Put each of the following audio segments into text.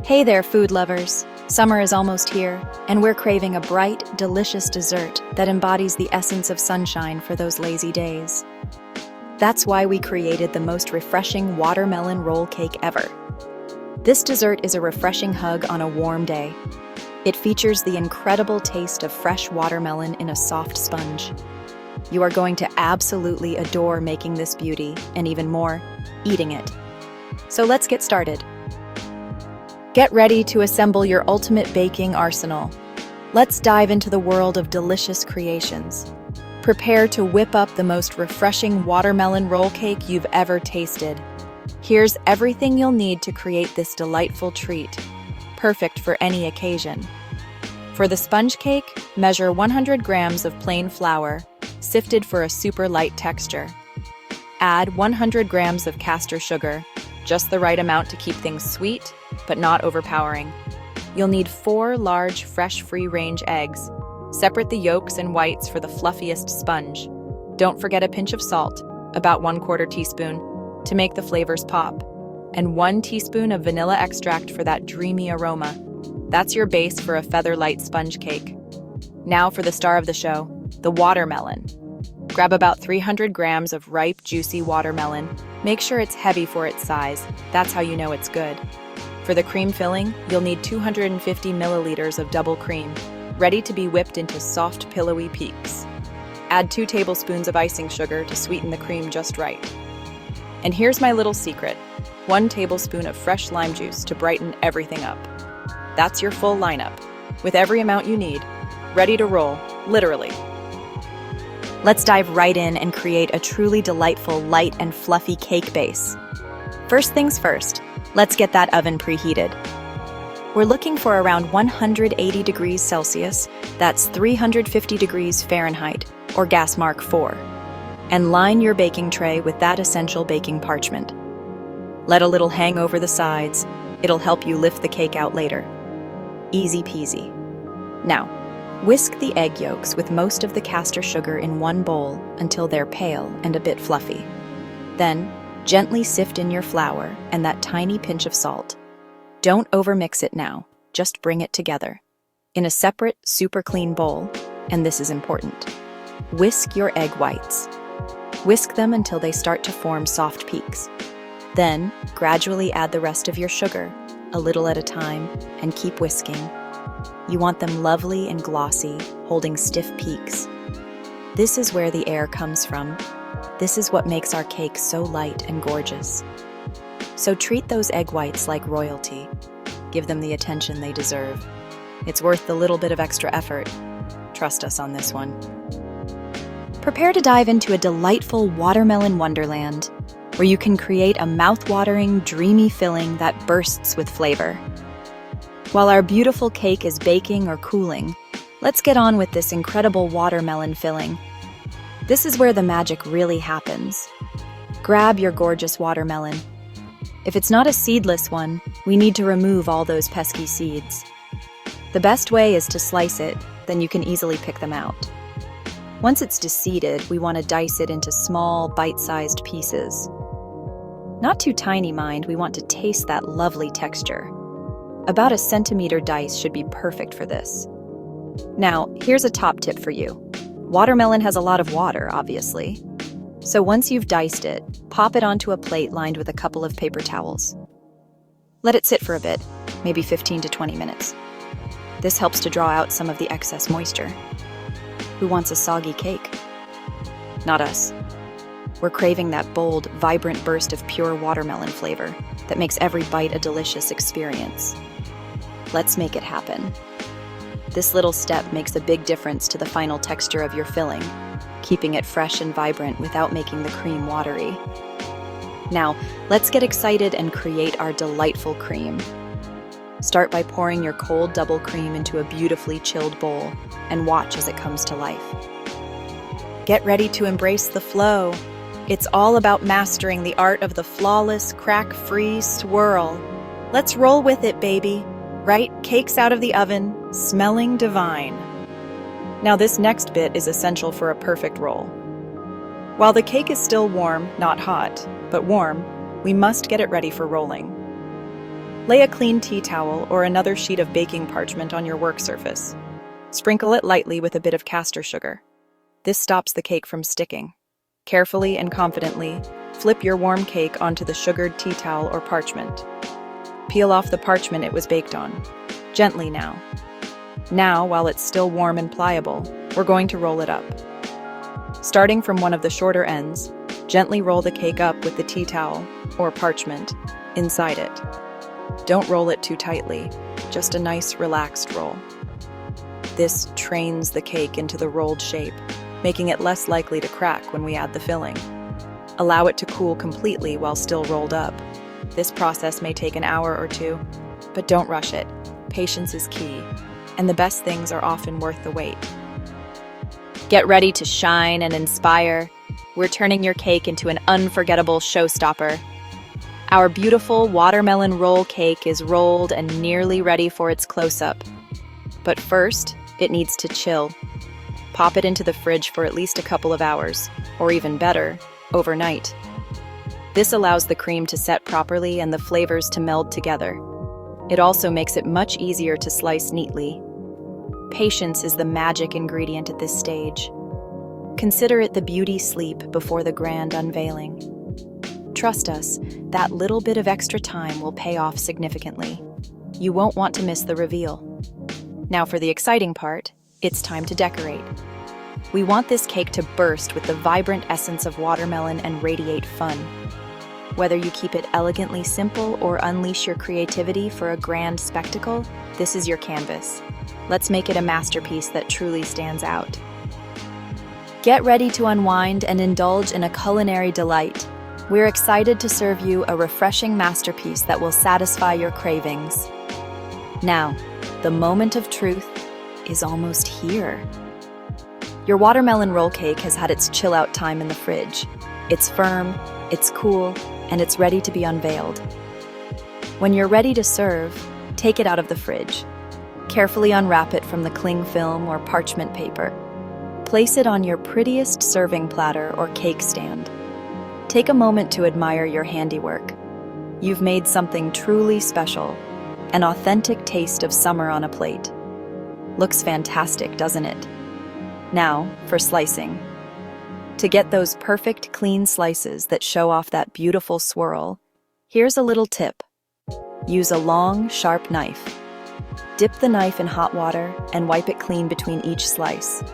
Hey there, food lovers! Summer is almost here, and we're craving a bright, delicious dessert that embodies the essence of sunshine for those lazy days. That's why we created the most refreshing watermelon roll cake ever. This dessert is a refreshing hug on a warm day. It features the incredible taste of fresh watermelon in a soft sponge. You are going to absolutely adore making this beauty, and even more, eating it. So let's get started. Get ready to assemble your ultimate baking arsenal. Let's dive into the world of delicious creations. Prepare to whip up the most refreshing watermelon roll cake you've ever tasted. Here's everything you'll need to create this delightful treat, perfect for any occasion. For the sponge cake, measure 100 grams of plain flour, sifted for a super light texture. Add 100 grams of caster sugar, just the right amount to keep things sweet, but not overpowering. You'll need 4 large, fresh, free-range eggs. Separate the yolks and whites for the fluffiest sponge. Don't forget a pinch of salt, about 1/4 teaspoon, to make the flavors pop, and 1 teaspoon of vanilla extract for that dreamy aroma. That's your base for a feather-light sponge cake. Now for the star of the show, the watermelon. Grab about 300 grams of ripe, juicy watermelon. Make sure it's heavy for its size. That's how you know it's good. For the cream filling, you'll need 250 milliliters of double cream, ready to be whipped into soft, pillowy peaks. Add 2 tablespoons of icing sugar to sweeten the cream just right. And here's my little secret: 1 tablespoon of fresh lime juice to brighten everything up. That's your full lineup, with every amount you need, ready to roll, literally. Let's dive right in and create a truly delightful, light and fluffy cake base. First things first, let's get that oven preheated. We're looking for around 180 degrees Celsius, that's 350 degrees Fahrenheit, or gas mark 4. And line your baking tray with that essential baking parchment. Let a little hang over the sides. It'll help you lift the cake out later. Easy peasy. Now, whisk the egg yolks with most of the caster sugar in one bowl until they're pale and a bit fluffy. Then, gently sift in your flour and that tiny pinch of salt. Don't overmix it now, just bring it together. In a separate, super clean bowl, and this is important, whisk your egg whites. Whisk them until they start to form soft peaks. Then, gradually add the rest of your sugar, a little at a time, and keep whisking. You want them lovely and glossy, holding stiff peaks. This is where the air comes from. This is what makes our cake so light and gorgeous. So treat those egg whites like royalty. Give them the attention they deserve. It's worth the little bit of extra effort. Trust us on this one. Prepare to dive into a delightful watermelon wonderland, where you can create a mouth-watering, dreamy filling that bursts with flavor. While our beautiful cake is baking or cooling, let's get on with this incredible watermelon filling. This is where the magic really happens. Grab your gorgeous watermelon. If it's not a seedless one, we need to remove all those pesky seeds. The best way is to slice it, then you can easily pick them out. Once it's deseeded, we want to dice it into small, bite-sized pieces. Not too tiny, mind, we want to taste that lovely texture. About a centimeter dice should be perfect for this. Now, here's a top tip for you. Watermelon has a lot of water, obviously. So once you've diced it, pop it onto a plate lined with a couple of paper towels. Let it sit for a bit, maybe 15 to 20 minutes. This helps to draw out some of the excess moisture. Who wants a soggy cake? Not us. We're craving that bold, vibrant burst of pure watermelon flavor that makes every bite a delicious experience. Let's make it happen. This little step makes a big difference to the final texture of your filling, keeping it fresh and vibrant without making the cream watery. Now, let's get excited and create our delightful cream. Start by pouring your cold double cream into a beautifully chilled bowl and watch as it comes to life. Get ready to embrace the flow. It's all about mastering the art of the flawless, crack-free swirl. Let's roll with it, baby. Right, cakes out of the oven, smelling divine. Now this next bit is essential for a perfect roll. While the cake is still warm, not hot, but warm, we must get it ready for rolling. Lay a clean tea towel or another sheet of baking parchment on your work surface. Sprinkle it lightly with a bit of castor sugar. This stops the cake from sticking. Carefully and confidently, flip your warm cake onto the sugared tea towel or parchment. Peel off the parchment it was baked on. Gently now. Now, while it's still warm and pliable, we're going to roll it up. Starting from one of the shorter ends, gently roll the cake up with the tea towel, or parchment, inside it. Don't roll it too tightly, just a nice, relaxed roll. This trains the cake into the rolled shape, making it less likely to crack when we add the filling. Allow it to cool completely while still rolled up. This process may take an hour or two, but don't rush it. Patience is key, and the best things are often worth the wait. Get ready to shine and inspire. We're turning your cake into an unforgettable showstopper. Our beautiful watermelon roll cake is rolled and nearly ready for its close-up. But first, it needs to chill. Pop it into the fridge for at least a couple of hours, or even better, overnight. This allows the cream to set properly and the flavors to meld together. It also makes it much easier to slice neatly. Patience is the magic ingredient at this stage. Consider it the beauty sleep before the grand unveiling. Trust us, that little bit of extra time will pay off significantly. You won't want to miss the reveal. Now for the exciting part, it's time to decorate. We want this cake to burst with the vibrant essence of watermelon and radiate fun. Whether you keep it elegantly simple or unleash your creativity for a grand spectacle, this is your canvas. Let's make it a masterpiece that truly stands out. Get ready to unwind and indulge in a culinary delight. We're excited to serve you a refreshing masterpiece that will satisfy your cravings. Now, the moment of truth is almost here. Your watermelon roll cake has had its chill-out time in the fridge. It's firm, it's cool, and it's ready to be unveiled. When you're ready to serve, take it out of the fridge. Carefully unwrap it from the cling film or parchment paper. Place it on your prettiest serving platter or cake stand. Take a moment to admire your handiwork. You've made something truly special, an authentic taste of summer on a plate. Looks fantastic, doesn't it? Now, for slicing. To get those perfect clean slices that show off that beautiful swirl, here's a little tip. Use a long, sharp knife. Dip the knife in hot water and wipe it clean between each slice.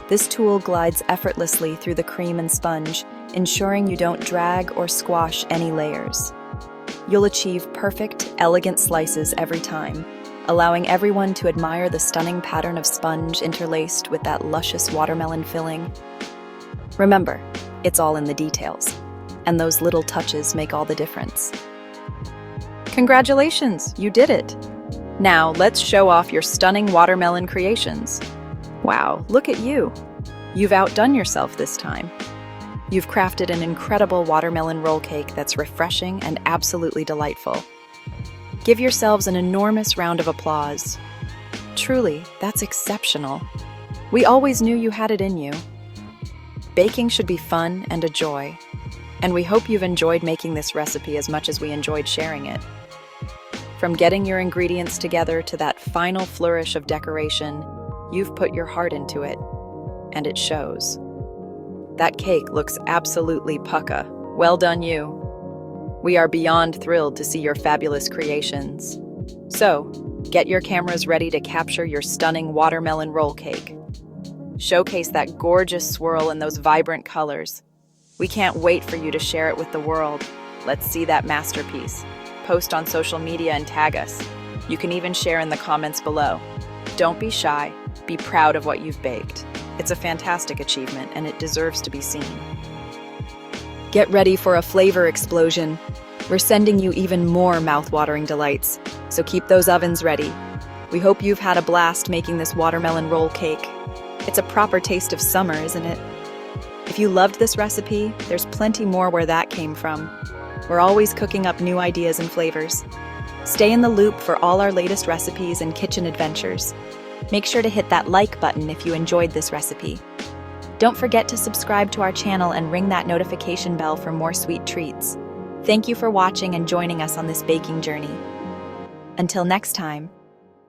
This tool glides effortlessly through the cream and sponge, ensuring you don't drag or squash any layers. You'll achieve perfect, elegant slices every time, allowing everyone to admire the stunning pattern of sponge interlaced with that luscious watermelon filling. Remember, it's all in the details, and those little touches make all the difference. Congratulations, you did it! Now, let's show off your stunning watermelon creations. Wow, look at you! You've outdone yourself this time. You've crafted an incredible watermelon roll cake that's refreshing and absolutely delightful. Give yourselves an enormous round of applause. Truly, that's exceptional. We always knew you had it in you. Baking should be fun and a joy, and we hope you've enjoyed making this recipe as much as we enjoyed sharing it. From getting your ingredients together to that final flourish of decoration, you've put your heart into it, and it shows. That cake looks absolutely pucka. Well done, you. We are beyond thrilled to see your fabulous creations. So, get your cameras ready to capture your stunning watermelon roll cake. Showcase that gorgeous swirl and those vibrant colors. We can't wait for you to share it with the world. Let's see that masterpiece. Post on social media and tag us. You can even share in the comments below. Don't be shy. Be proud of what you've baked. It's a fantastic achievement, and it deserves to be seen. Get ready for a flavor explosion. We're sending you even more mouth-watering delights, so keep those ovens ready. We hope you've had a blast making this watermelon roll cake. It's a proper taste of summer, isn't it? If you loved this recipe, there's plenty more where that came from. We're always cooking up new ideas and flavors. Stay in the loop for all our latest recipes and kitchen adventures. Make sure to hit that like button if you enjoyed this recipe. Don't forget to subscribe to our channel and ring that notification bell for more sweet treats. Thank you for watching and joining us on this baking journey. Until next time,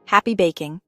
happy baking!